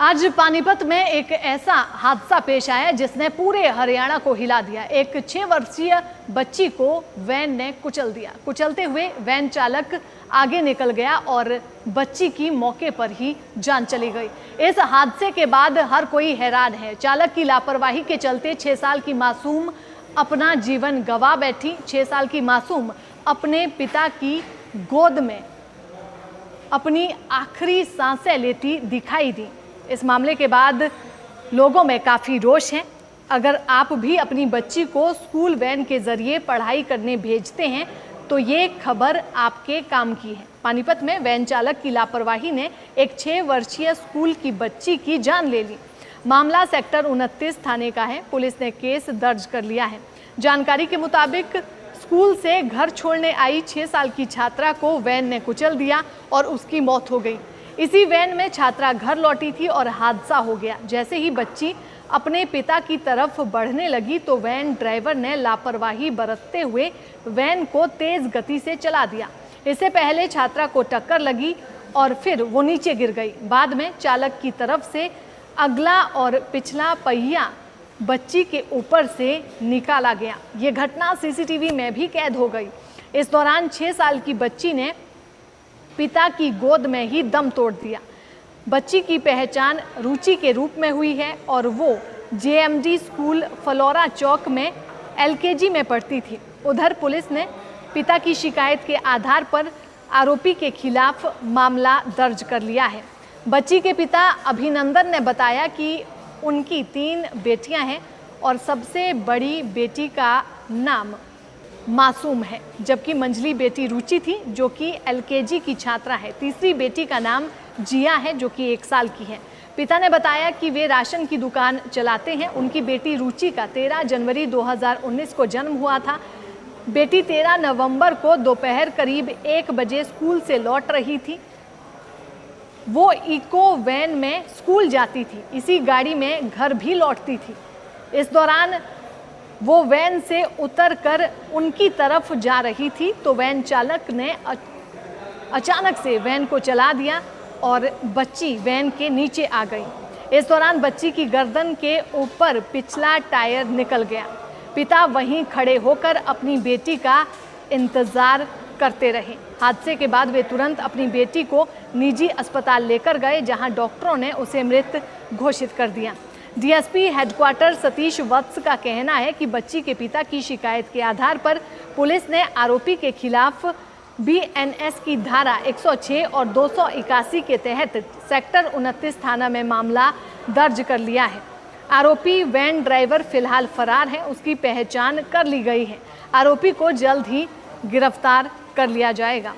आज पानीपत में एक ऐसा हादसा पेश आया जिसने पूरे हरियाणा को हिला दिया। एक 6 वर्षीय बच्ची को वैन ने कुचल दिया। कुचलते हुए वैन चालक आगे निकल गया और बच्ची की मौके पर ही जान चली गई। इस हादसे के बाद हर कोई हैरान है। चालक की लापरवाही के चलते 6 साल की मासूम अपना जीवन गंवा बैठी। 6 साल की मासूम अपने पिता की गोद में अपनी आखिरी सांसें लेती दिखाई दी। इस मामले के बाद लोगों में काफ़ी रोष है। अगर आप भी अपनी बच्ची को स्कूल वैन के जरिए पढ़ाई करने भेजते हैं तो ये खबर आपके काम की है। पानीपत में वैन चालक की लापरवाही ने एक 6 वर्षीय स्कूल की बच्ची की जान ले ली। मामला सेक्टर 29 थाने का है। पुलिस ने केस दर्ज कर लिया है। जानकारी के मुताबिक स्कूल से घर छोड़ने आई 6 साल की छात्रा को वैन ने कुचल दिया और उसकी मौत हो गई। इसी वैन में छात्रा घर लौटी थी और हादसा हो गया। जैसे ही बच्ची अपने पिता की तरफ बढ़ने लगी तो वैन ड्राइवर ने लापरवाही बरतते हुए वैन को तेज गति से चला दिया। इससे पहले छात्रा को टक्कर लगी और फिर वो नीचे गिर गई। बाद में चालक की तरफ से अगला और पिछला पहिया बच्ची के ऊपर से निकाला गया। ये घटना सीसीटीवी में भी कैद हो गई। इस दौरान 6 साल की बच्ची ने पिता की गोद में ही दम तोड़ दिया। बच्ची की पहचान रुचि के रूप में हुई है और वो जेएमडी स्कूल फलौरा चौक में एलकेजी में पढ़ती थी। उधर पुलिस ने पिता की शिकायत के आधार पर आरोपी के खिलाफ मामला दर्ज कर लिया है। बच्ची के पिता अभिनंदन ने बताया कि उनकी 3 बेटियां हैं और सबसे बड़ी बेटी का नाम मासूम है, जबकि मंझली बेटी रुचि थी जो कि एलकेजी की छात्रा है। तीसरी बेटी का नाम जिया है जो कि 1 साल की है। पिता ने बताया कि वे राशन की दुकान चलाते हैं। उनकी बेटी रुचि का 13 जनवरी 2019 को जन्म हुआ था। बेटी 13 नवंबर को दोपहर करीब 1 बजे स्कूल से लौट रही थी। वो इको वैन में स्कूल जाती थी। इसी गाड़ी में घर भी लौटती थी। इस दौरान वो वैन से उतरकर उनकी तरफ जा रही थी तो वैन चालक ने अचानक से वैन को चला दिया और बच्ची वैन के नीचे आ गई। इस दौरान बच्ची की गर्दन के ऊपर पिछला टायर निकल गया। पिता वहीं खड़े होकर अपनी बेटी का इंतजार करते रहे। हादसे के बाद वे तुरंत अपनी बेटी को निजी अस्पताल लेकर गए, जहां डॉक्टरों ने उसे मृत घोषित कर दिया। डीएसपी हेडक्वार्टर सतीश वत्स का कहना है कि बच्ची के पिता की शिकायत के आधार पर पुलिस ने आरोपी के खिलाफ बीएनएस की धारा 106 और 281 के तहत सेक्टर 29 थाना में मामला दर्ज कर लिया है। आरोपी वैन ड्राइवर फिलहाल फरार है। उसकी पहचान कर ली गई है। आरोपी को जल्द ही गिरफ्तार कर लिया जाएगा।